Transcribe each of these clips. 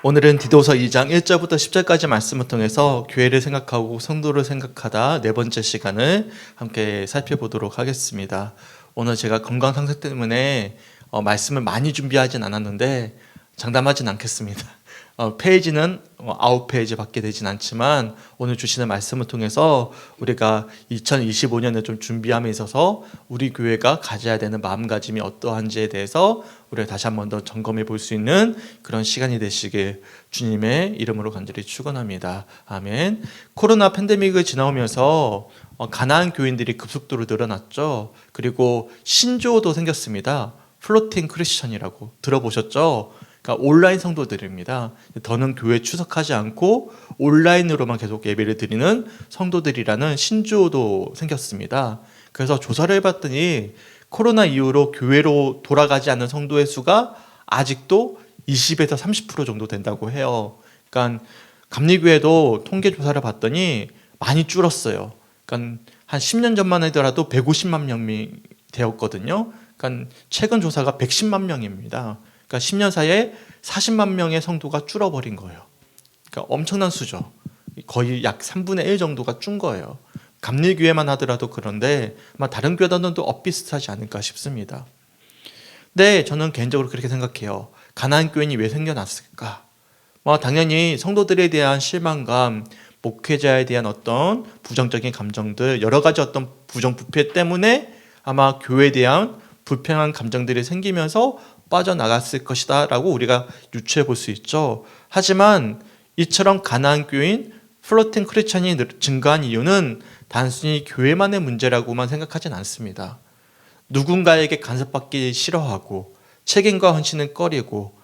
오늘은 디도서 2장 1절부터 10절까지 말씀을 통해서 교회를 생각하고 성도를 생각하다 네 번째 시간을 함께 살펴보도록 하겠습니다. 오늘 제가 건강 상태 때문에 말씀을 많이 준비하진 않았는데 장담하진 않겠습니다. 페이지는 9페이지 밖에 되진 않지만 오늘 주시는 말씀을 통해서 우리가 2025년에 좀 준비함에 있어서 우리 교회가 가져야 되는 마음가짐이 어떠한지에 대해서 우리가 다시 한 번 더 점검해 볼 수 있는 그런 시간이 되시길 주님의 이름으로 간절히 축원합니다. 아멘. 코로나 팬데믹을 지나오면서 가난한 교인들이 급속도로 늘어났죠. 그리고 신조어도 생겼습니다. 플로팅 크리스천이라고 들어보셨죠? 그러니까 온라인 성도들입니다. 더는 교회에 출석하지 않고 온라인으로만 계속 예배를 드리는 성도들이라는 신조어도 생겼습니다. 그래서 조사를 해봤더니 코로나 이후로 교회로 돌아가지 않는 성도의 수가 아직도 20에서 30% 정도 된다고 해요. 그러니까 감리교회도 통계 조사를 봤더니 많이 줄었어요. 그러니까 한 10년 전만 하더라도 150만 명이 되었거든요. 그러니까 최근 조사가 110만 명입니다. 그러니까 10년 사이에 40만 명의 성도가 줄어버린 거예요. 그러니까 엄청난 수죠. 거의 약 3분의 1 정도가 준 거예요. 감리교회만 하더라도 그런데 아마 다른 교단도 엇비슷하지 않을까 싶습니다. 근데 저는 개인적으로 그렇게 생각해요. 가난한 교인이 왜 생겨났을까? 당연히 성도들에 대한 실망감, 목회자에 대한 어떤 부정적인 감정들, 여러 가지 어떤 부정부패 때문에 아마 교회에 대한 불평한 감정들이 생기면서 빠져나갔을 것이다 라고 우리가 유추해 볼 수 있죠. 하지만 이처럼 가난한 교인, 플로팅 크리스천이 증가한 이유는 단순히 교회만의 문제라고만 생각하진 않습니다. 누군가에게 간섭받기 싫어하고 책임과 헌신은 꺼리고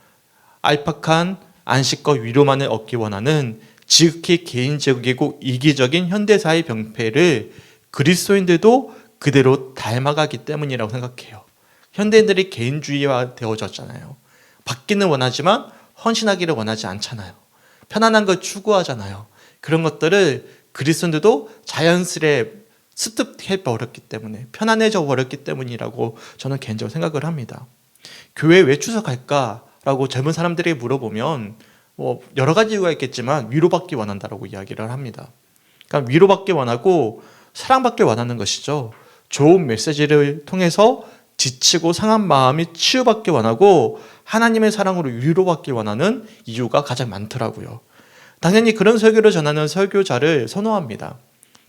알팍한 안식과 위로만을 얻기 원하는 지극히 개인적이고 이기적인 현대사의 병폐를 그리스도인들도 그대로 닮아가기 때문이라고 생각해요. 현대인들이 개인주의화 되어졌잖아요. 받기는 원하지만 헌신하기를 원하지 않잖아요. 편안한 걸 추구하잖아요. 그런 것들을 그리스도인들도 자연스레 습득해 버렸기 때문에, 편안해져 버렸기 때문이라고 저는 개인적으로 생각을 합니다. 교회에 왜 출석할까라고 젊은 사람들에게 물어보면 여러 가지 이유가 있겠지만 위로받기 원한다라고 이야기를 합니다. 그러니까 위로받기 원하고 사랑받기 원하는 것이죠. 좋은 메시지를 통해서 지치고 상한 마음이 치유받기 원하고 하나님의 사랑으로 위로받기 원하는 이유가 가장 많더라고요. 당연히 그런 설교를 전하는 설교자를 선호합니다.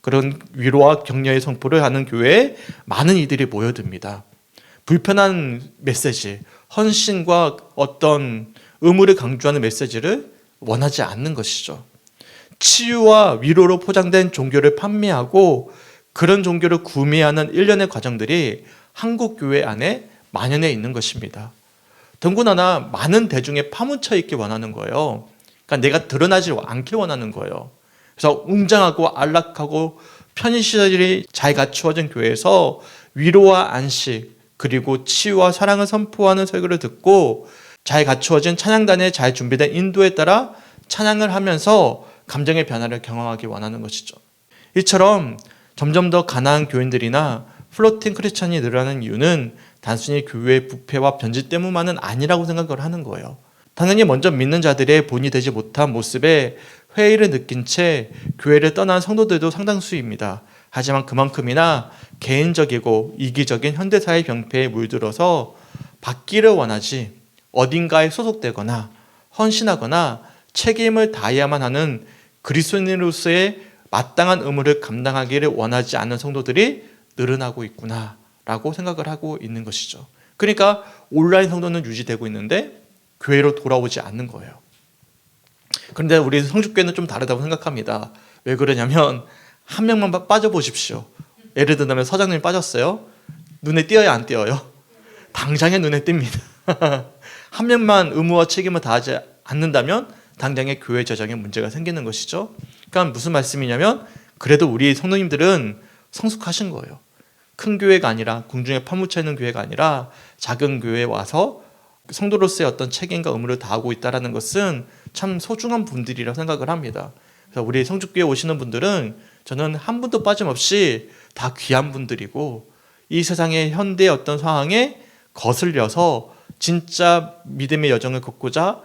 그런 위로와 격려의 선포를 하는 교회에 많은 이들이 모여듭니다. 불편한 메시지, 헌신과 어떤 의무를 강조하는 메시지를 원하지 않는 것이죠. 치유와 위로로 포장된 종교를 판매하고 그런 종교를 구매하는 일련의 과정들이 한국 교회 안에 만연해 있는 것입니다. 더군다나 많은 대중에 파묻혀 있기 원하는 거예요. 그러니까 내가 드러나지 않게 원하는 거예요. 그래서 웅장하고 안락하고 편의시설이 잘 갖추어진 교회에서 위로와 안식 그리고 치유와 사랑을 선포하는 설교를 듣고 잘 갖추어진 찬양단에 잘 준비된 인도에 따라 찬양을 하면서 감정의 변화를 경험하기 원하는 것이죠. 이처럼 점점 더 가난한 교인들이나 플로팅 크리스천이 늘어나는 이유는 단순히 교회의 부패와 변질 때문만은 아니라고 생각을 하는 거예요. 당연히 먼저 믿는 자들의 본이 되지 못한 모습에 회의를 느낀 채 교회를 떠난 성도들도 상당수입니다. 하지만 그만큼이나 개인적이고 이기적인 현대사의 병폐에 물들어서 받기를 원하지 어딘가에 소속되거나 헌신하거나 책임을 다해야만 하는 그리스도인으로서의 마땅한 의무를 감당하기를 원하지 않는 성도들이 늘어나고 있구나라고 생각을 하고 있는 것이죠. 그러니까 온라인 성도는 유지되고 있는데 교회로 돌아오지 않는 거예요. 그런데 우리 성주교회는 좀 다르다고 생각합니다. 왜 그러냐면 한 명만 빠져보십시오. 예를 들면 서장님이 빠졌어요. 눈에 띄어요, 안 띄어요? 당장에 눈에 띕니다. 한 명만 의무와 책임을 다하지 않는다면 당장에 교회 재정에 문제가 생기는 것이죠. 그러니까 무슨 말씀이냐면 그래도 우리 성도님들은 성숙하신 거예요. 큰 교회가 아니라 궁중에 파묻혀 있는 교회가 아니라 작은 교회에 와서 성도로서의 어떤 책임과 의무를 다하고 있다는 것은 참 소중한 분들이라고 생각을 합니다. 그래서 우리 성주교회 오시는 분들은 저는 한 분도 빠짐없이 다 귀한 분들이고 이 세상의 현대의 어떤 상황에 거슬려서 진짜 믿음의 여정을 걷고자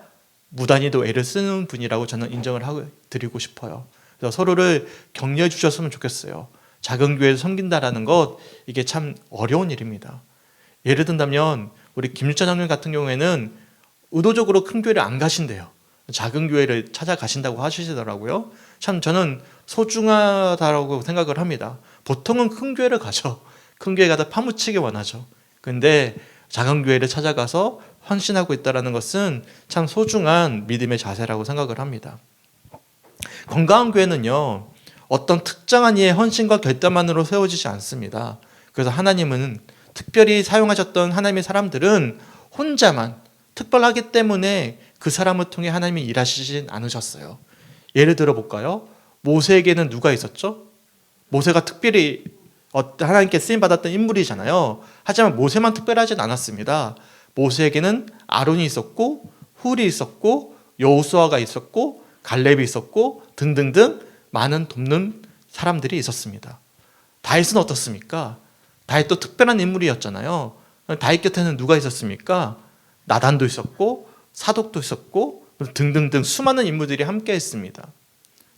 무단히도 애를 쓰는 분이라고 저는 인정을 드리고 싶어요. 그래서 서로를 격려해 주셨으면 좋겠어요. 작은 교회에서 섬긴다라는 것, 이게 참 어려운 일입니다. 예를 든다면 우리 김유찬 장로님 같은 경우에는 의도적으로 큰 교회를 안 가신대요. 작은 교회를 찾아가신다고 하시더라고요. 참 저는 소중하다고 생각을 합니다. 보통은 큰 교회를 가죠. 큰 교회 가다 파묻히기 원하죠. 근데 작은 교회를 찾아가서 헌신하고 있다는 것은 참 소중한 믿음의 자세라고 생각을 합니다. 건강한 교회는요, 어떤 특정한 이의 헌신과 결단만으로 세워지지 않습니다. 그래서 하나님은 특별히 사용하셨던 하나님의 사람들은 혼자만 특별하기 때문에 그 사람을 통해 하나님이 일하시진 않으셨어요. 예를 들어 볼까요? 모세에게는 누가 있었죠? 모세가 특별히 하나님께 쓰임받았던 인물이잖아요. 하지만 모세만 특별하진 않았습니다. 모세에게는 아론이 있었고 훌이 있었고 여호수아가 있었고 갈렙이 있었고 등등등 많은 돕는 사람들이 있었습니다. 다윗은 어떻습니까? 다윗도 특별한 인물이었잖아요. 다윗 곁에는 누가 있었습니까? 나단도 있었고 사독도 있었고 등등등 수많은 인물들이 함께 했습니다.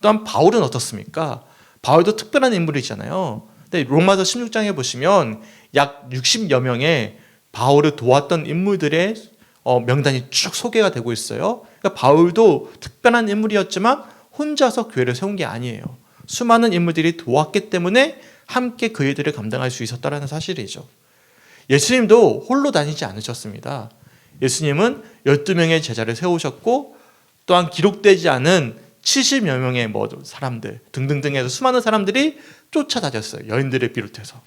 또한 바울은 어떻습니까? 바울도 특별한 인물이잖아요. 근데 로마서 16장에 보시면 약 60여 명의 바울을 도왔던 인물들의 명단이 쭉 소개가 되고 있어요. 그러니까 바울도 특별한 인물이었지만 혼자서 교회를 세운 게 아니에요. 수많은 인물들이 도왔기 때문에 함께 그 일들을 감당할 수 있었다는 사실이죠. 예수님도 홀로 다니지 않으셨습니다. 예수님은 12명의 제자를 세우셨고 또한 기록되지 않은 70여 명의 사람들 등등등에서 수많은 사람들이 쫓아다녔어요. 여인들을 비롯해서.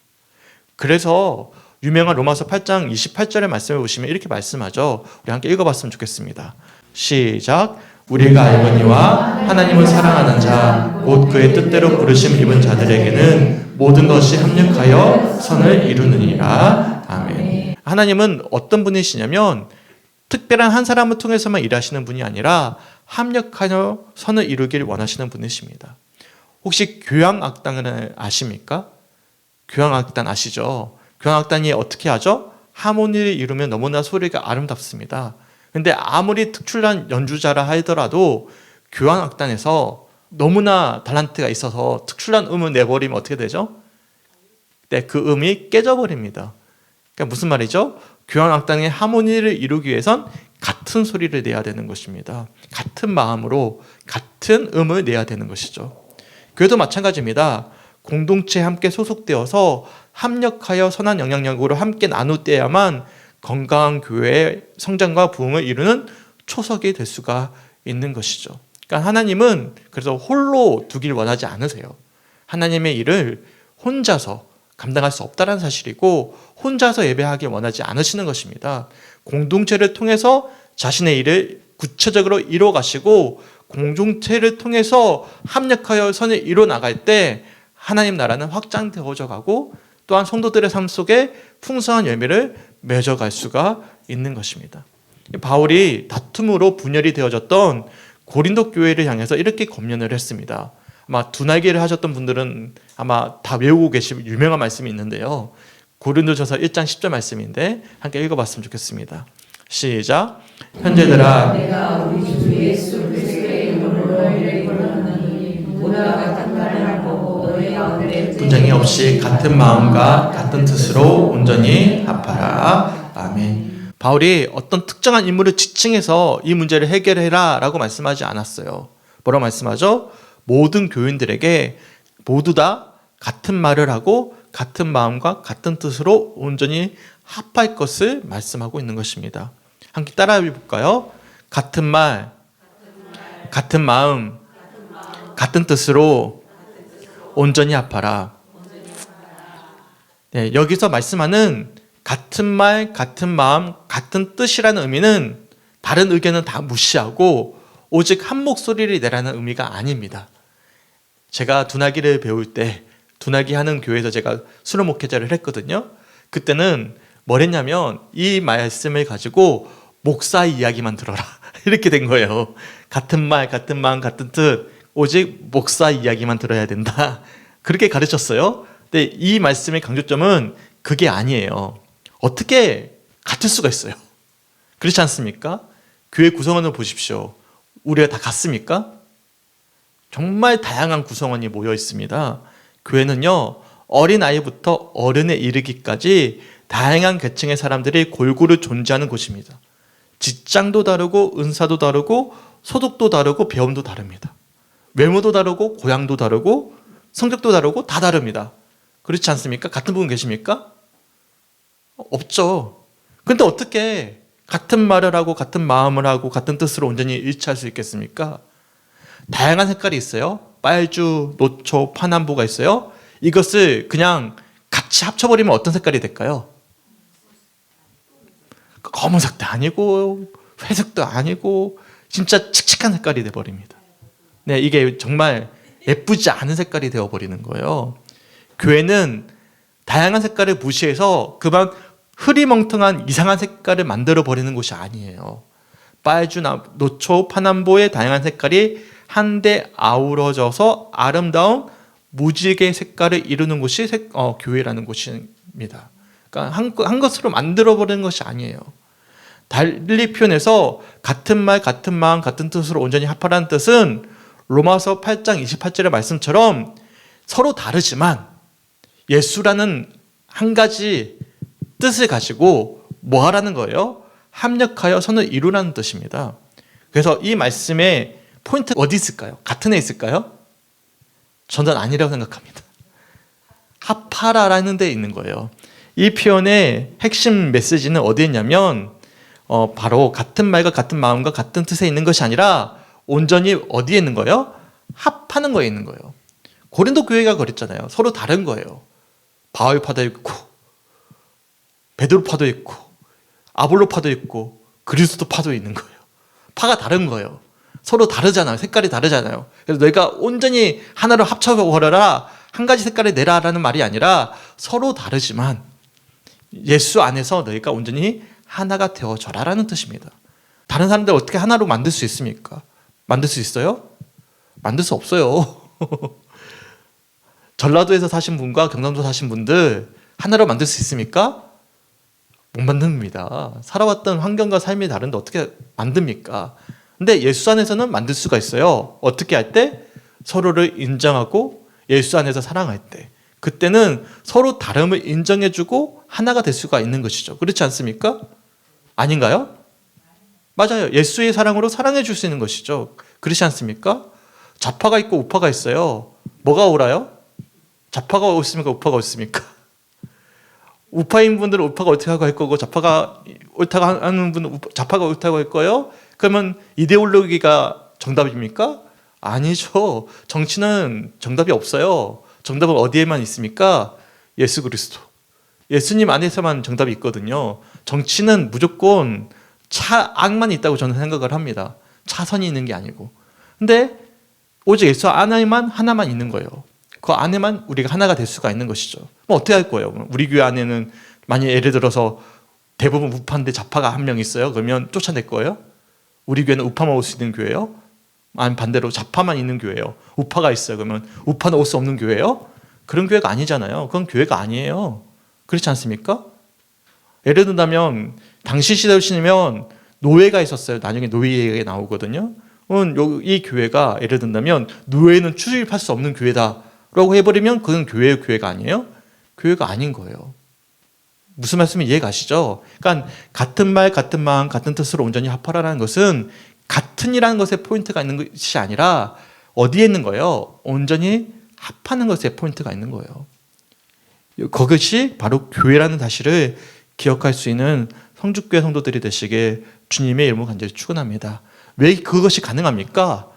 그래서 유명한 로마서 8장 28절의 말씀을 보시면 이렇게 말씀하죠. 우리 함께 읽어봤으면 좋겠습니다. 시작. 우리가 알거니와 하나님을 사랑하는 자, 곧 그의 뜻대로 부르심 입은 자들에게는 모든 것이 합력하여 선을 이루느니라. 아멘. 하나님은 어떤 분이시냐면 특별한 한 사람을 통해서만 일하시는 분이 아니라 합력하여 선을 이루길 원하시는 분이십니다. 혹시 교향악단을 아십니까? 교향악단 아시죠? 교향악단이 어떻게 하죠? 하모니를 이루면 너무나 소리가 아름답습니다. 근데 아무리 특출난 연주자라 하더라도 교향악단에서 너무나 탤런트가 있어서 특출난 음을 내버리면 어떻게 되죠? 네, 그 음이 깨져버립니다. 그러니까 무슨 말이죠? 교향악단의 하모니를 이루기 위해선 같은 소리를 내야 되는 것입니다. 같은 마음으로 같은 음을 내야 되는 것이죠. 교회도 마찬가지입니다. 공동체에 함께 소속되어서 합력하여 선한 영향력으로 함께 나눌 때야만 건강한 교회의 성장과 부흥을 이루는 초석이 될 수가 있는 것이죠. 그러니까 하나님은 그래서 홀로 두길 원하지 않으세요. 하나님의 일을 혼자서 감당할 수 없다는 사실이고 혼자서 예배하길 원하지 않으시는 것입니다. 공동체를 통해서 자신의 일을 구체적으로 이루어가시고 공동체를 통해서 합력하여 선을 이루어나갈 때 하나님 나라는 확장되어져 가고 또한 성도들의 삶 속에 풍성한 열매를 맺어갈 수가 있는 것입니다. 바울이 다툼으로 분열이 되어졌던 고린도 교회를 향해서 이렇게 권면을 했습니다. 아마 두날개를 하셨던 분들은 아마 다 외우고 계신 유명한 말씀이 있는데요. 고린도전서 1장 10절 말씀인데 함께 읽어봤으면 좋겠습니다. 시작. 형제들아, 내가 우리 주 예수 그리스도의 이름으로 너희를 권하노니 모두가 같은 말을 하고 너희 가운데 분쟁이 없이 같은 마음과 같은 뜻으로 온전히 합하라. 아멘. 바울이 어떤 특정한 인물을 지칭해서 이 문제를 해결해라 라고 말씀하지 않았어요. 뭐라고 말씀하죠? 모든 교인들에게 모두 다 같은 말을 하고 같은 마음과 같은 뜻으로 온전히 합할 것을 말씀하고 있는 것입니다. 함께 따라해 볼까요? 같은 말, 같은 마음, 같은 뜻으로 온전히 합하라. 네, 여기서 말씀하는 같은 말, 같은 마음, 같은 뜻이라는 의미는 다른 의견은 다 무시하고 오직 한 목소리를 내라는 의미가 아닙니다. 제가 두나기를 배울 때 두나기 하는 교회에서 제가 수료 목회자를 했거든요. 그때는 뭘 했냐면 이 말씀을 가지고 목사 이야기만 들어라 이렇게 된 거예요. 같은 말, 같은 마음, 같은 뜻 오직 목사 이야기만 들어야 된다. 그렇게 가르쳤어요. 근데 이 말씀의 강조점은 그게 아니에요. 어떻게 같을 수가 있어요? 그렇지 않습니까? 교회 구성원을 보십시오. 우리가 다 같습니까? 정말 다양한 구성원이 모여 있습니다. 교회는요, 어린아이부터 어른에 이르기까지 다양한 계층의 사람들이 골고루 존재하는 곳입니다. 직장도 다르고 은사도 다르고 소득도 다르고 배움도 다릅니다. 외모도 다르고 고향도 다르고 성격도 다르고 다 다릅니다. 그렇지 않습니까? 같은 분 계십니까? 없죠. 근데 어떻게 같은 말을 하고 같은 마음을 하고 같은 뜻으로 온전히 일치할 수 있겠습니까? 다양한 색깔이 있어요. 빨주, 노초, 파남보가 있어요. 이것을 그냥 같이 합쳐버리면 어떤 색깔이 될까요? 검은색도 아니고 회색도 아니고 진짜 칙칙한 색깔이 돼버립니다. 네, 이게 정말 예쁘지 않은 색깔이 되어버리는 거예요. 교회는 다양한 색깔을 무시해서 그만 흐리멍텅한 이상한 색깔을 만들어버리는 곳이 아니에요. 빨주, 노초, 파남보의 다양한 색깔이 한데 아우러져서 아름다운 무지개 색깔을 이루는 곳이 교회라는 곳입니다. 그러니까 한 것으로 만들어버리는 것이 아니에요. 달리 표현해서 같은 말, 같은 마음, 같은 뜻으로 온전히 합하라는 뜻은 로마서 8장 28절의 말씀처럼 서로 다르지만 예수라는 한 가지 뜻을 가지고 뭐 하라는 거예요? 합력하여 선을 이루라는 뜻입니다. 그래서 이 말씀의 포인트 어디 있을까요? 같은 애 있을까요? 저는 아니라고 생각합니다. 합하라라는 데 있는 거예요. 이 표현의 핵심 메시지는 어디에 있냐면 바로 같은 말과 같은 마음과 같은 뜻에 있는 것이 아니라 온전히 어디에 있는 거예요? 합하는 거에 있는 거예요. 고린도 교회가 그랬잖아요. 서로 다른 거예요. 바울파도 있고 베드로파도 있고 아볼로파도 있고 그리스도파도 있는 거예요. 파가 다른 거예요. 서로 다르잖아요. 색깔이 다르잖아요. 그래서 너희가 온전히 하나로 합쳐버려라, 한 가지 색깔을 내라라는 말이 아니라 서로 다르지만 예수 안에서 너희가 온전히 하나가 되어져라라는 뜻입니다. 다른 사람들 어떻게 하나로 만들 수 있습니까? 만들 수 있어요? 만들 수 없어요. 전라도에서 사신 분과 경상도 사신 분들 하나로 만들 수 있습니까? 못 만듭니다. 살아왔던 환경과 삶이 다른데 어떻게 만듭니까? 근데 예수 안에서는 만들 수가 있어요. 어떻게 할 때? 서로를 인정하고 예수 안에서 사랑할 때. 그때는 서로 다름을 인정해주고 하나가 될 수가 있는 것이죠. 그렇지 않습니까? 아닌가요? 맞아요. 예수의 사랑으로 사랑해 줄 수 있는 것이죠. 그렇지 않습니까? 좌파가 있고 우파가 있어요. 뭐가 옳아요? 좌파가 옳습니까? 우파가 옳습니까? 우파인 분들은 우파가 옳다고 할 거고 좌파가 옳다고 하는 분은 좌파가 옳다고 할 거예요. 그러면 이데올로기가 정답입니까? 아니죠. 정치는 정답이 없어요. 정답은 어디에만 있습니까? 예수 그리스도. 예수님 안에서만 정답이 있거든요. 정치는 무조건 악만 있다고 저는 생각을 합니다. 차선이 있는 게 아니고. 근데 오직 예수 안에만 하나만 있는 거예요. 그 안에만 우리가 하나가 될 수가 있는 것이죠. 그럼 어떻게 할 거예요? 우리 교회 안에는 만약 예를 들어서 대부분 우파인데 좌파가 한 명 있어요. 그러면 쫓아낼 거예요? 우리 교회는 우파만 올 수 있는 교회예요? 아니면 반대로 좌파만 있는 교회예요? 우파가 있어요. 그러면 우파는 올 수 없는 교회예요? 그런 교회가 아니잖아요. 그건 교회가 아니에요. 그렇지 않습니까? 예를 든다면 당시 시대시면 노예가 있었어요. 나중에 노예 얘기가 나오거든요. 이 교회가 예를 든다면 노예는 출입할 수 없는 교회다라고 해버리면 그건 교회가 아니에요? 교회가 아닌 거예요. 무슨 말씀인지 이해 가시죠? 그러니까 같은 말, 같은 마음, 같은 뜻으로 온전히 합하라는 것은 같은이라는 것에 포인트가 있는 것이 아니라 어디에 있는 거예요? 온전히 합하는 것에 포인트가 있는 거예요. 그것이 바로 교회라는 사실을 기억할 수 있는 성죽교회 성도들이 되시길 주님의 이름으로 간절히 축원합니다. 왜 그것이 가능합니까?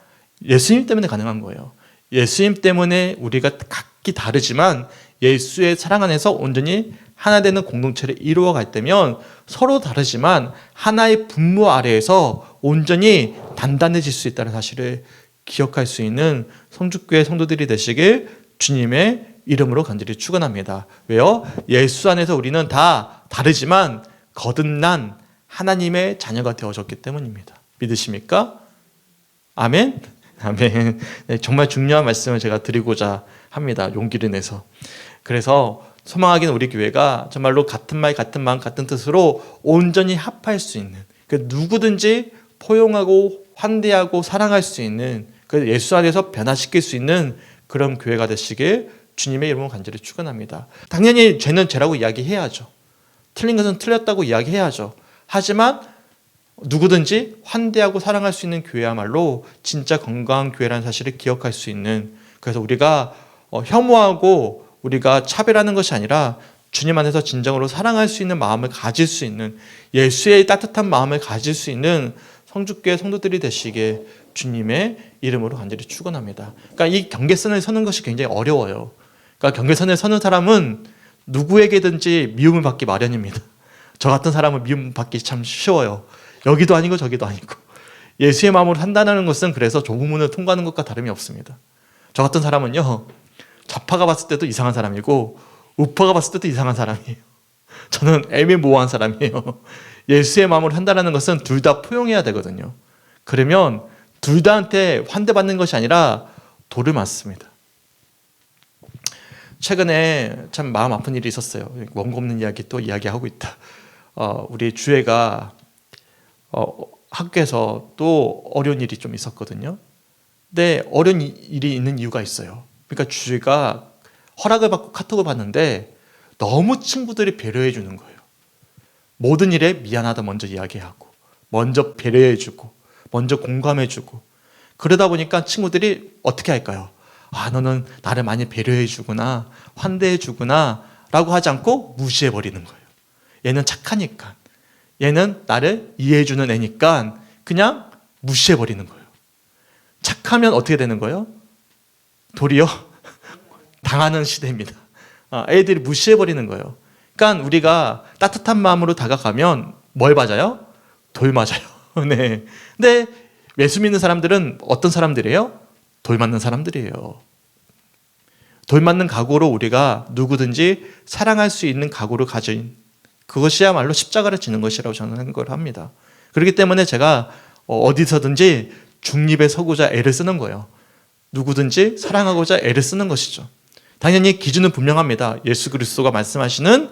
예수님 때문에 가능한 거예요. 예수님 때문에 우리가 각기 다르지만 예수의 사랑 안에서 온전히 하나 되는 공동체를 이루어갈 때면 서로 다르지만 하나의 분모 아래에서 온전히 단단해질 수 있다는 사실을 기억할 수 있는 성죽교회 성도들이 되시길 주님의 이름으로 간절히 축원합니다. 왜요? 예수 안에서 우리는 다 다르지만 거듭난 하나님의 자녀가 되어졌기 때문입니다. 믿으십니까? 아멘? 아멘. 네, 정말 중요한 말씀을 제가 드리고자 합니다. 용기를 내서. 그래서 소망하기는 우리 교회가 정말로 같은 말, 같은 마음, 같은 뜻으로 온전히 합할 수 있는, 누구든지 포용하고 환대하고 사랑할 수 있는, 그 예수 안에서 변화시킬 수 있는 그런 교회가 되시길 주님의 이름으로 간절히 축원합니다. 당연히 죄는 죄라고 이야기해야죠. 틀린 것은 틀렸다고 이야기해야죠. 하지만 누구든지 환대하고 사랑할 수 있는 교회야말로 진짜 건강한 교회라는 사실을 기억할 수 있는, 그래서 우리가 혐오하고 우리가 차별하는 것이 아니라 주님 안에서 진정으로 사랑할 수 있는 마음을 가질 수 있는, 예수의 따뜻한 마음을 가질 수 있는 성주교회 성도들이 되시기에 주님의 이름으로 간절히 축원합니다. 그러니까 이 경계선을 서는 것이 굉장히 어려워요. 그러니까 경계선을 서는 사람은 누구에게든지 미움을 받기 마련입니다. 저 같은 사람은 미움 받기 참 쉬워요. 여기도 아니고 저기도 아니고. 예수의 마음으로 판단하는 것은 그래서 좁은 문을 통과하는 것과 다름이 없습니다. 저 같은 사람은요, 좌파가 봤을 때도 이상한 사람이고 우파가 봤을 때도 이상한 사람이에요. 저는 애매모호한 사람이에요. 예수의 마음으로 판단하는 것은 둘 다 포용해야 되거든요. 그러면 둘 다한테 환대받는 것이 아니라 돌을 맞습니다. 최근에 참 마음 아픈 일이 있었어요. 원고 없는 이야기 또 이야기하고 있다. 우리 주애가 학교에서 또 어려운 일이 좀 있었거든요. 근데 어려운 일이 있는 이유가 있어요. 그러니까 주애가 허락을 받고 카톡을 받는데 너무 친구들이 배려해 주는 거예요. 모든 일에 미안하다 먼저 이야기하고, 먼저 배려해 주고, 먼저 공감해 주고. 그러다 보니까 친구들이 어떻게 할까요? 아, 너는 나를 많이 배려해 주구나, 환대해 주구나 라고 하지 않고 무시해 버리는 거예요. 얘는 착하니까, 얘는 나를 이해해 주는 애니까 그냥 무시해 버리는 거예요. 착하면 어떻게 되는 거예요? 도리어 당하는 시대입니다. 애들이 무시해 버리는 거예요. 그러니까 우리가 따뜻한 마음으로 다가가면 뭘 맞아요? 돌 맞아요. 네. 근데 예수 믿는 사람들은 어떤 사람들이에요? 돌 맞는 사람들이에요. 돌 맞는 각오로 우리가 누구든지 사랑할 수 있는 각오를 가진, 그것이야말로 십자가를 지는 것이라고 저는 생각을 합니다. 그렇기 때문에 제가 어디서든지 중립에 서고자 애를 쓰는 거예요. 누구든지 사랑하고자 애를 쓰는 것이죠. 당연히 기준은 분명합니다. 예수 그리스도가 말씀하시는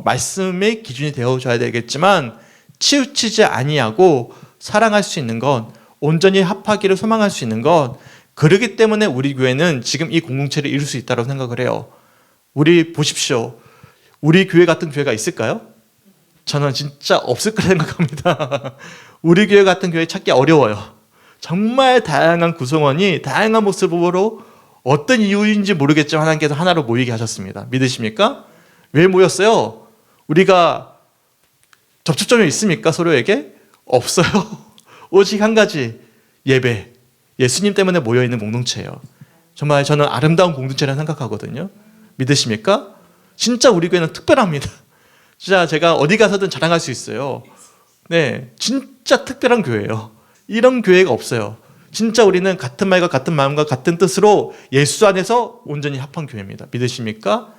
말씀의 기준이 되어줘야 되겠지만, 치우치지 아니하고 사랑할 수 있는 것, 온전히 합하기를 소망할 수 있는 것, 그렇기 때문에 우리 교회는 지금 이 공동체를 이룰 수 있다고 생각을 해요. 우리 보십시오. 우리 교회 같은 교회가 있을까요? 저는 진짜 없을 거라 생각합니다. 우리 교회 같은 교회 찾기 어려워요. 정말 다양한 구성원이 다양한 모습으로 어떤 이유인지 모르겠지만 하나님께서 하나로 모이게 하셨습니다. 믿으십니까? 왜 모였어요? 우리가 접촉점이 있습니까? 서로에게? 없어요. 오직 한 가지, 예배. 예수님 때문에 모여있는 공동체예요. 정말 저는 아름다운 공동체라고 생각하거든요. 믿으십니까? 진짜 우리 교회는 특별합니다. 진짜 제가 어디 가서든 자랑할 수 있어요. 네, 진짜 특별한 교회예요. 이런 교회가 없어요. 진짜 우리는 같은 말과 같은 마음과 같은 뜻으로 예수 안에서 온전히 합한 교회입니다. 믿으십니까?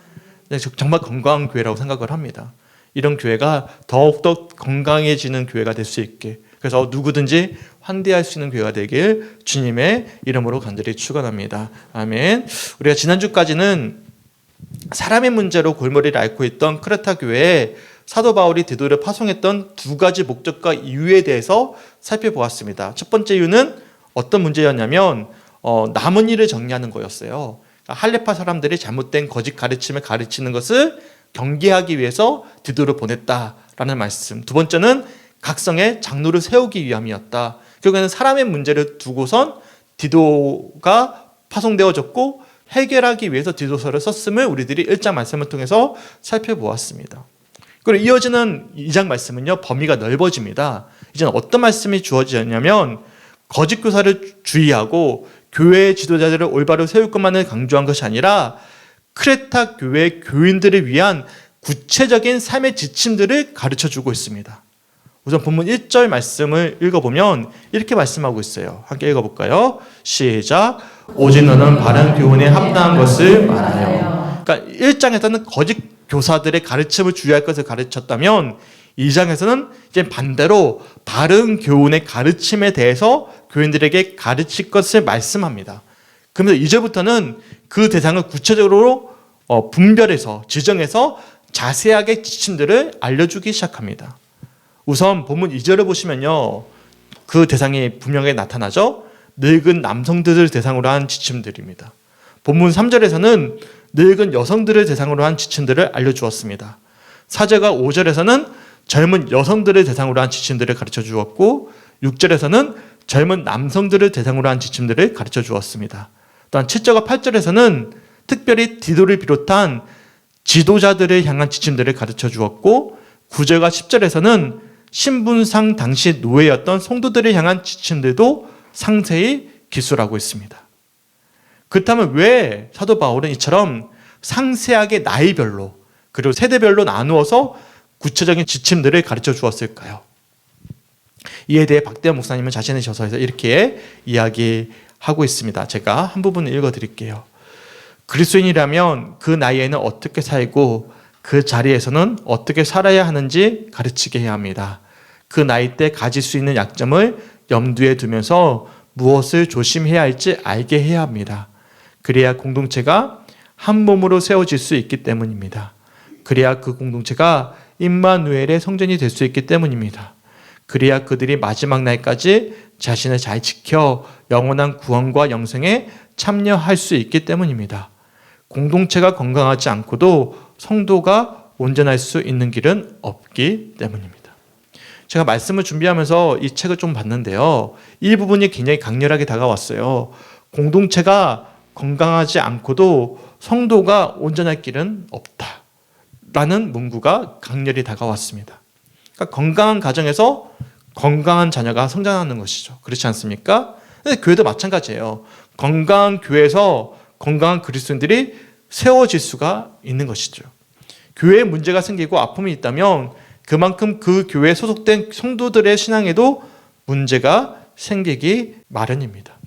네, 정말 건강한 교회라고 생각을 합니다. 이런 교회가 더욱더 건강해지는 교회가 될 수 있게, 그래서 누구든지 환대할 수 있는 교회가 되길 주님의 이름으로 간절히 축원합니다. 아멘. 우리가 지난주까지는 사람의 문제로 골머리를 앓고 있던 크레타 교회에 사도 바울이 디도를 파송했던 두 가지 목적과 이유에 대해서 살펴보았습니다. 첫 번째 이유는 어떤 문제였냐면 남은 일을 정리하는 거였어요. 할레파 사람들이 잘못된 거짓 가르침을 가르치는 것을 경계하기 위해서 디도를 보냈다라는 말씀. 두 번째는 각성의 장로를 세우기 위함이었다. 결국에는 사람의 문제를 두고선 디도가 파송되어졌고 해결하기 위해서 디도서를 썼음을 우리들이 1장 말씀을 통해서 살펴보았습니다. 그리고 이어지는 2장 말씀은요, 범위가 넓어집니다. 이제는 어떤 말씀이 주어지냐면 거짓 교사를 주의하고 교회의 지도자들을 올바로 세울 것만을 강조한 것이 아니라 크레타 교회 교인들을 위한 구체적인 삶의 지침들을 가르쳐주고 있습니다. 우선 본문 1절 말씀을 읽어보면 이렇게 말씀하고 있어요. 함께 읽어볼까요? 시작. 오직 너는 바른 교훈에 합당한 것을 말하여. 그러니까 1장에서는 거짓 교사들의 가르침을 주의할 것을 가르쳤다면 2장에서는 이제 반대로 바른 교훈의 가르침에 대해서 교인들에게 가르칠 것을 말씀합니다. 그러면서 2절부터는 그 대상을 구체적으로 분별해서 지정해서 자세하게 지침들을 알려주기 시작합니다. 우선 본문 2절을 보시면요, 그 대상이 분명하게 나타나죠. 늙은 남성들을 대상으로 한 지침들입니다. 본문 3절에서는 늙은 여성들을 대상으로 한 지침들을 알려주었습니다. 4절과 5절에서는 젊은 여성들을 대상으로 한 지침들을 가르쳐 주었고 6절에서는 젊은 남성들을 대상으로 한 지침들을 가르쳐 주었습니다. 또한 7절과 8절에서는 특별히 디도를 비롯한 지도자들을 향한 지침들을 가르쳐 주었고 9절과 10절에서는 신분상 당시 노예였던 성도들을 향한 지침들도 상세히 기술하고 있습니다. 그렇다면 왜 사도 바울은 이처럼 상세하게 나이별로 그리고 세대별로 나누어서 구체적인 지침들을 가르쳐 주었을까요? 이에 대해 박대원 목사님은 자신의 저서에서 이렇게 이야기하고 있습니다. 제가 한 부분을 읽어드릴게요. 그리스도인이라면 그 나이에는 어떻게 살고 그 자리에서는 어떻게 살아야 하는지 가르치게 해야 합니다. 그 나이 때 가질 수 있는 약점을 염두에 두면서 무엇을 조심해야 할지 알게 해야 합니다. 그래야 공동체가 한 몸으로 세워질 수 있기 때문입니다. 그래야 그 공동체가 임마누엘의 성전이 될 수 있기 때문입니다. 그래야 그들이 마지막 날까지 자신을 잘 지켜 영원한 구원과 영생에 참여할 수 있기 때문입니다. 공동체가 건강하지 않고도 성도가 온전할 수 있는 길은 없기 때문입니다. 제가 말씀을 준비하면서 이 책을 좀 봤는데요. 이 부분이 굉장히 강렬하게 다가왔어요. 공동체가 건강하지 않고도 성도가 온전할 길은 없다. 라는 문구가 강렬히 다가왔습니다. 그러니까 건강한 가정에서 건강한 자녀가 성장하는 것이죠. 그렇지 않습니까? 근데 교회도 마찬가지예요. 건강한 교회에서 건강한 그리스도인들이 세워질 수가 있는 것이죠. 교회에 문제가 생기고 아픔이 있다면 그만큼 그 교회에 소속된 성도들의 신앙에도 문제가 생기기 마련입니다.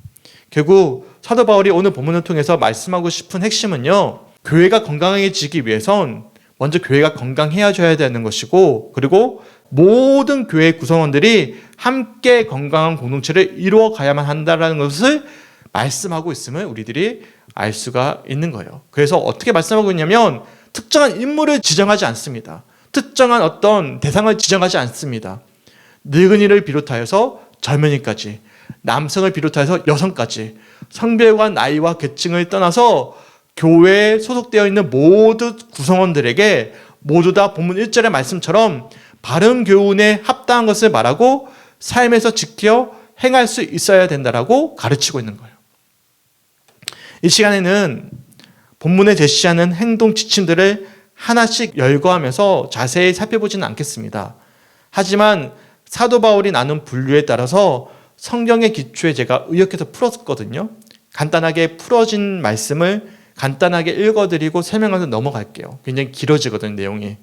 결국 사도 바울이 오늘 본문을 통해서 말씀하고 싶은 핵심은요. 교회가 건강해지기 위해선 먼저 교회가 건강해져야 되는 것이고 그리고 모든 교회 구성원들이 함께 건강한 공동체를 이루어 가야만 한다는 것을 말씀하고 있음을 우리들이 알 수가 있는 거예요. 그래서 어떻게 말씀하고 있냐면 특정한 인물을 지정하지 않습니다. 특정한 어떤 대상을 지정하지 않습니다. 늙은이를 비롯하여서 젊은이까지, 남성을 비롯하여서 여성까지, 성별과 나이와 계층을 떠나서 교회에 소속되어 있는 모든 구성원들에게 모두 다 본문 1절의 말씀처럼 바른 교훈에 합당한 것을 말하고 삶에서 지켜 행할 수 있어야 된다라고 가르치고 있는 거예요. 이 시간에는 본문에 제시하는 행동 지침들을 하나씩 열거하면서 자세히 살펴보지는 않겠습니다. 하지만 사도 바울이 나눈 분류에 따라서 성경의 기초에 제가 의역해서 풀었거든요. 간단하게 풀어진 말씀을 간단하게 읽어드리고 설명해서 넘어갈게요. 굉장히 길어지거든요, 내용이.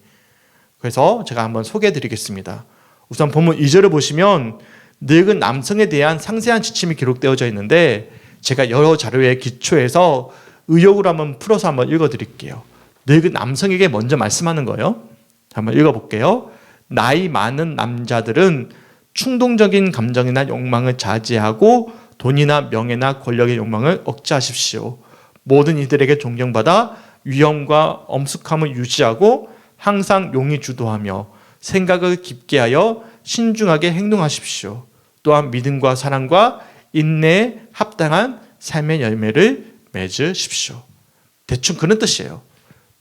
그래서 제가 한번 소개해드리겠습니다. 우선 본문 2절을 보시면 늙은 남성에 대한 상세한 지침이 기록되어져 있는데 제가 여러 자료의 기초에서 의역으로 한번 풀어서 한번 읽어드릴게요. 늙은 남성에게 먼저 말씀하는 거예요. 한번 읽어볼게요. 나이 많은 남자들은 충동적인 감정이나 욕망을 자제하고 돈이나 명예나 권력의 욕망을 억제하십시오. 모든 이들에게 존경받아 위엄과 엄숙함을 유지하고 항상 용이 주도하며 생각을 깊게 하여 신중하게 행동하십시오. 또한 믿음과 사랑과 인내에 합당한 삶의 열매를 맺으십시오. 대충 그런 뜻이에요.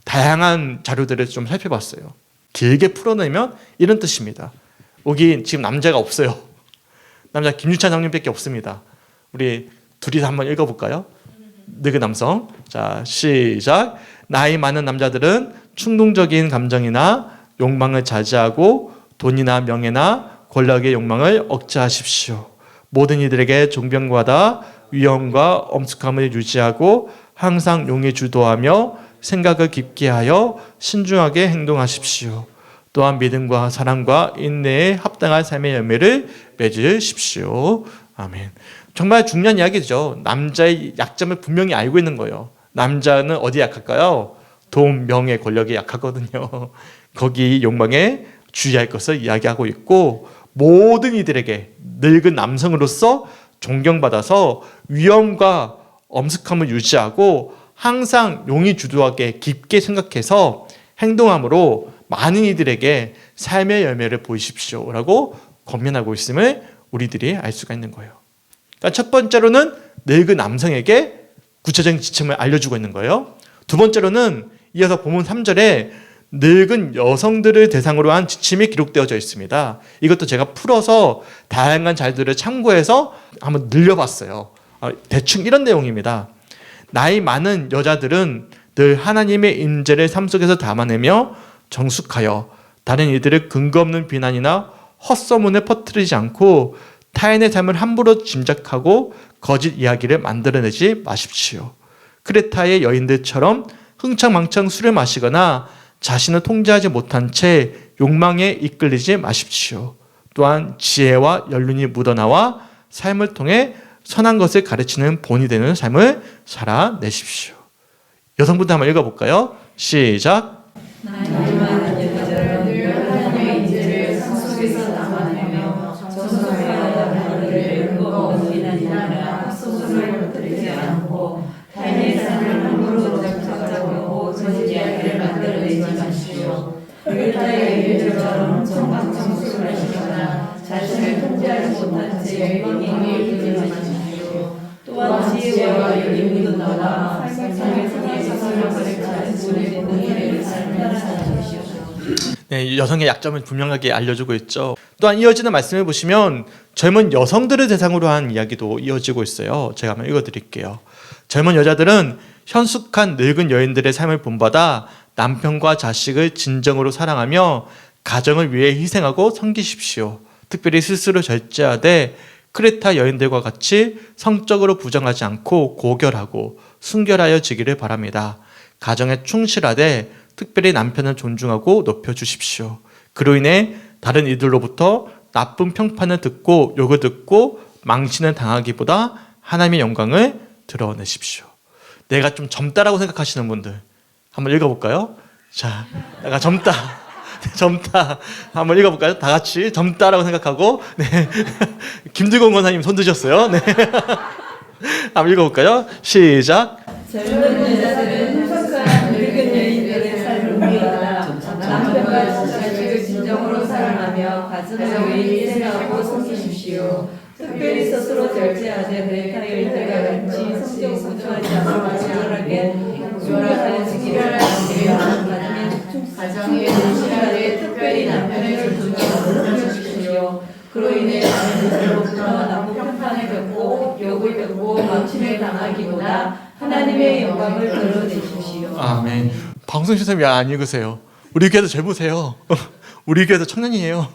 다양한 자료들을 좀 살펴봤어요. 길게 풀어내면 이런 뜻입니다. 여기 지금 남자가 없어요. 남자 김유찬 장님밖에 없습니다. 우리 둘이 한번 읽어볼까요? 늙은 남성. 자, 시작. 나이 많은 남자들은 충동적인 감정이나 욕망을 자제하고 돈이나 명예나 권력의 욕망을 억제하십시오. 모든 이들에게 존경받아 위엄과 엄숙함을 유지하고 항상 용이 주도하며 생각을 깊게 하여 신중하게 행동하십시오. 또한 믿음과 사랑과 인내에 합당한 삶의 열매를 맺으십시오. 아멘. 정말 중요한 이야기죠. 남자의 약점을 분명히 알고 있는 거예요. 남자는 어디 약할까요? 돈, 명예, 권력에 약하거든요. 거기 욕망에 주의할 것을 이야기하고 있고 모든 이들에게 늙은 남성으로서 존경받아서 위엄과 엄숙함을 유지하고 항상 용이 주도하게 깊게 생각해서 행동함으로 많은 이들에게 삶의 열매를 보이십시오 라고 권면하고 있음을 우리들이 알 수가 있는 거예요. 그러니까 첫 번째로는 늙은 남성에게 구체적인 지침을 알려주고 있는 거예요. 두 번째로는 이어서 본문 3절에 늙은 여성들을 대상으로 한 지침이 기록되어져 있습니다. 이것도 제가 풀어서 다양한 자료들을 참고해서 한번 늘려봤어요. 대충 이런 내용입니다. 나이 많은 여자들은 늘 하나님의 임재를 삶 속에서 담아내며 정숙하여 다른 이들의 근거 없는 비난이나 헛소문을 퍼뜨리지 않고 타인의 삶을 함부로 짐작하고 거짓 이야기를 만들어내지 마십시오. 크레타의 여인들처럼 흥청망청 술을 마시거나 자신을 통제하지 못한 채 욕망에 이끌리지 마십시오. 또한 지혜와 연륜이 묻어나와 삶을 통해 선한 것을 가르치는 본이 되는 삶을 살아내십시오. 여성분들 한번 읽어볼까요? 시작. 나이 많은 여자들은 늘 하나님의 인재를 삶 속에서 담아내며 정성하여 다른 이들의 근거 없는 비난이나 헛소문을 퍼뜨리지 않고 타인의 삶을 함부로 짐작하고 거짓 이야기를 만들어내지 마십시오. 크레타의 여인들처럼 흥청망청 술을 마시거나 자신을 통제하지 못한 채 욕망에 이끌리지 마십시오. 또한 지혜와 연륜이 묻어나와 삶의 선한 것을 가르치는 본이 되는 삶을 살아내십시오. 네, 여성의 약점을 분명하게 알려주고 있죠. 또한 이어지는 말씀을 보시면 젊은 여성들을 대상으로 한 이야기도 이어지고 있어요. 제가 한번 읽어드릴게요. 젊은 여자들은 현숙한 늙은 여인들의 삶을 본받아 남편과 자식을 진정으로 사랑하며 가정을 위해 희생하고 섬기십시오. 특별히 스스로 절제하되 크레타 여인들과 같이 성적으로 부정하지 않고 고결하고 순결하여지기를 바랍니다. 가정에 충실하되 특별히 남편을 존중하고 높여주십시오. 그로 인해 다른 이들로부터 나쁜 평판을 듣고 욕을 듣고 망신을 당하기보다 하나님의 영광을 드러내십시오. 내가 좀 젊다라고 생각하시는 분들 한번 읽어볼까요? 자, 내가 젊다. 젊다. 한번 읽어볼까요? 다 같이 젊다라고 생각하고, 네. 김두건 권사님 손 드셨어요. 네. 한번 읽어볼까요? 시작. 젊은 여자들은 흥석한 늙은 여인들의 삶을 위하여 남편과 자식을 진정으로 사랑하며 가정을 위해 희생하고 섬기십시오. 특별히 스스로 절제하되 크레타 여인들과 같이 성적 부조하지 않고 친절하게 순결하여지기를 바라며 가정에 충실하되 특별히 남편을 존중하고 높여주십시오. 그로 인해 다른 이들로부터 나쁜 평판을 겪고 욕을 듣고 망신을 당하기보다 하나님의 영광을 드러내십시오. 아멘. 방송 시스템 왜 안 읽으세요? 우리 교회도 젊으세요. 우리 교회도 청년이에요.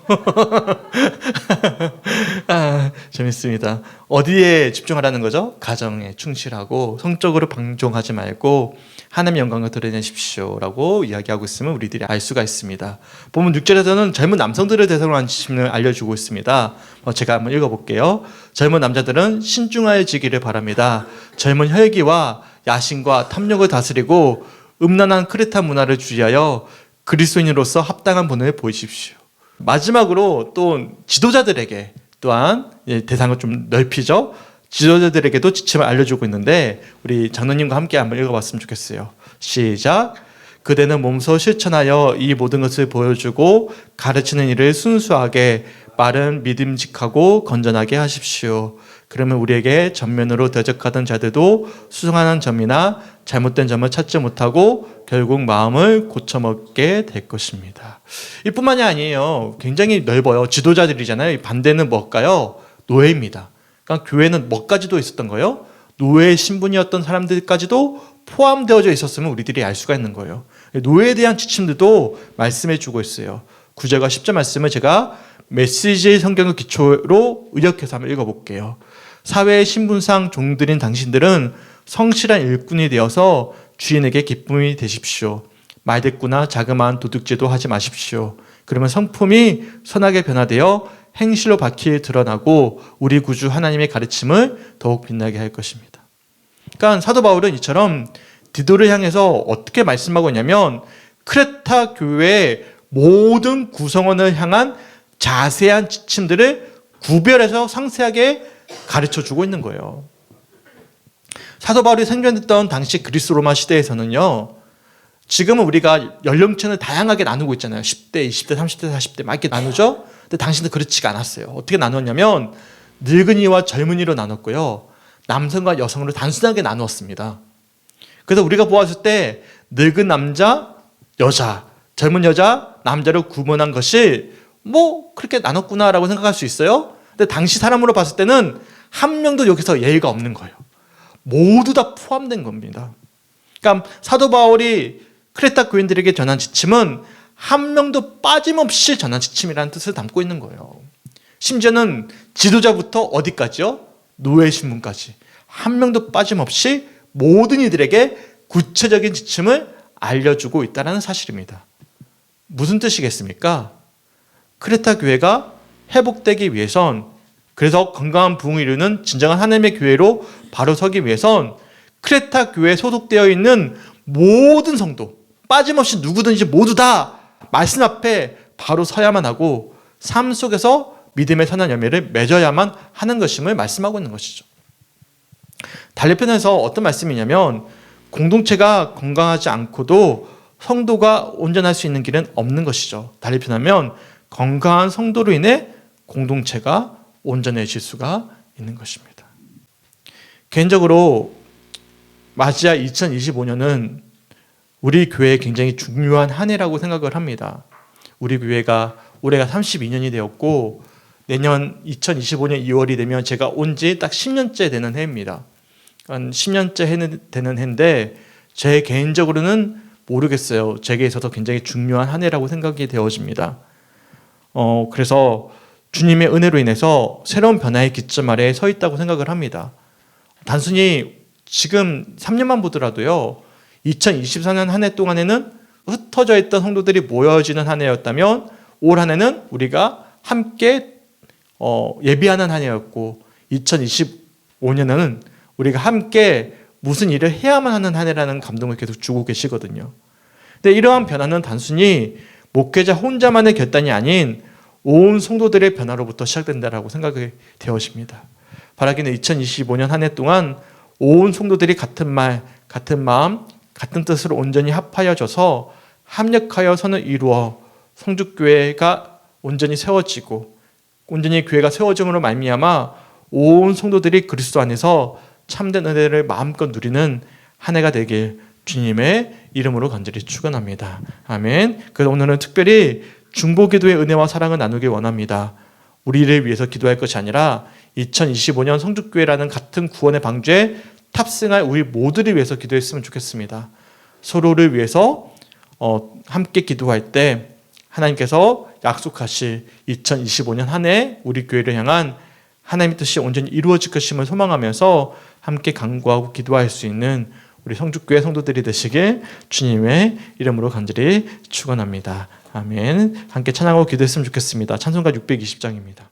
재밌습니다. 어디에 집중하라는 거죠? 가정에 충실하고 성적으로 방종하지 말고 하나님의 영광을 드러내십시오 라고 이야기하고 있으면 우리들이 알 수가 있습니다. 보면 6절에서는 젊은 남성들을 대상으로 한 지침을 알려주고 있습니다. 제가 한번 읽어볼게요. 젊은 남자들은 신중하여지기를 바랍니다. 젊은 혈기와 야심과 탐욕을 다스리고 음란한 크레타 문화를 주의하여 그리스도인으로서 합당한 본을 보이십시오. 마지막으로 또 지도자들에게 또한 대상을 좀 넓히죠. 지도자들에게도 지침을 알려주고 있는데 우리 장로님과 함께 한번 읽어봤으면 좋겠어요. 시작. 그대는 몸소 실천하여 이 모든 것을 보여주고 가르치는 일을 순수하게 빠른 믿음직하고 건전하게 하십시오. 그러면 우리에게 전면으로 대적하던 자들도 수상한 점이나 잘못된 점을 찾지 못하고 결국 마음을 고쳐먹게 될 것입니다. 이뿐만이 아니에요. 굉장히 넓어요. 지도자들이잖아요. 반대는 뭘까요? 노예입니다. 그러니까 교회는 뭐까지도 있었던 거예요? 노예 신분이었던 사람들까지도 포함되어져 있었으면 우리들이 알 수가 있는 거예요. 노예에 대한 지침들도 말씀해 주고 있어요. 9절과 10절 말씀을 제가 메시지 성경을 기초로 의역해서 한번 읽어볼게요. 사회의 신분상 종들인 당신들은 성실한 일꾼이 되어서 주인에게 기쁨이 되십시오. 말대꾸나 자그마한 도둑질도 하지 마십시오. 그러면 성품이 선하게 변화되어 행실로 바퀴 드러나고 우리 구주 하나님의 가르침을 더욱 빛나게 할 것입니다. 그러니까 사도 바울은 이처럼 디도를 향해서 어떻게 말씀하고 있냐면 크레타 교회의 모든 구성원을 향한 자세한 지침들을 구별해서 상세하게 가르쳐주고 있는 거예요. 사도 바울이 생존했던 당시 그리스 로마 시대에서는요, 지금은 우리가 연령층을 다양하게 나누고 있잖아요. 10대, 20대, 30대, 40대 막 이렇게 나누죠. 근데 당신은 그렇지가 않았어요. 어떻게 나눴냐면 늙은이와 젊은이로 나눴고요. 남성과 여성으로 단순하게 나누었습니다. 그래서 우리가 보았을 때 늙은 남자, 여자, 젊은 여자, 남자로 구분한 것이 뭐 그렇게 나눴구나라고 생각할 수 있어요. 근데 당시 사람으로 봤을 때는 한 명도 여기서 예의가 없는 거예요. 모두 다 포함된 겁니다. 그러니까 사도 바울이 크레타 교인들에게 전한 지침은 한 명도 빠짐없이 전한 지침이라는 뜻을 담고 있는 거예요. 심지어는 지도자부터 어디까지요? 노예 신분까지 한 명도 빠짐없이 모든 이들에게 구체적인 지침을 알려주고 있다는 사실입니다. 무슨 뜻이겠습니까? 크레타 교회가 회복되기 위해선, 그래서 건강한 부흥을 이루는 진정한 하나님의 교회로 바로 서기 위해선 크레타 교회에 소속되어 있는 모든 성도, 빠짐없이 누구든지 모두 다 말씀 앞에 바로 서야만 하고 삶 속에서 믿음의 선한 열매를 맺어야만 하는 것임을 말씀하고 있는 것이죠. 달리편에서 어떤 말씀이냐면 공동체가 건강하지 않고도 성도가 온전할 수 있는 길은 없는 것이죠. 달리편하면 건강한 성도로 인해 공동체가 온전해질 수가 있는 것입니다. 개인적으로 맞이야 2025년은 우리 교회에 굉장히 중요한 한 해라고 생각을 합니다. 우리 교회가 올해가 32년이 되었고 내년 2025년 2월이 되면 제가 온 지 딱 10년째 되는 해입니다. 한 10년째 되는 해인데 제 개인적으로는 모르겠어요. 제게 있어서 굉장히 중요한 한 해라고 생각이 되어집니다. 그래서 주님의 은혜로 인해서 새로운 변화의 기점 아래에 서 있다고 생각을 합니다. 단순히 지금 3년만 보더라도요. 2024년 한 해 동안에는 흩어져 있던 성도들이 모여지는 한 해였다면 올 한 해는 우리가 함께 예비하는 한 해였고 2025년에는 우리가 함께 무슨 일을 해야만 하는 한 해라는 감동을 계속 주고 계시거든요. 근데 이러한 변화는 단순히 목회자 혼자만의 결단이 아닌 온 성도들의 변화로부터 시작된다라고 생각이 되어집니다. 바라기는 2025년 한 해 동안 온 성도들이 같은 말, 같은 마음, 같은 뜻으로 온전히 합하여져서 합력하여 선을 이루어 성주교회가 온전히 세워지고 온전히 교회가 세워짐으로 말미암아 온 성도들이 그리스도 안에서 참된 은혜를 마음껏 누리는 한 해가 되길 주님의 이름으로 간절히 축원합니다. 아멘. 그래서 오늘은 특별히 중보기도의 은혜와 사랑을 나누길 원합니다. 우리를 위해서 기도할 것이 아니라 2025년 성주교회라는 같은 구원의 방주에 탑승할 우리 모두를 위해서 기도했으면 좋겠습니다. 서로를 위해서 함께 기도할 때 하나님께서 약속하실 2025년 한 해 우리 교회를 향한 하나님의 뜻이 온전히 이루어질 것임을 소망하면서 함께 간구하고 기도할 수 있는 우리 성주교회 성도들이 되시길 주님의 이름으로 간절히 축원합니다. 아멘. 함께 찬양하고 기도했으면 좋겠습니다. 찬송가 620장입니다.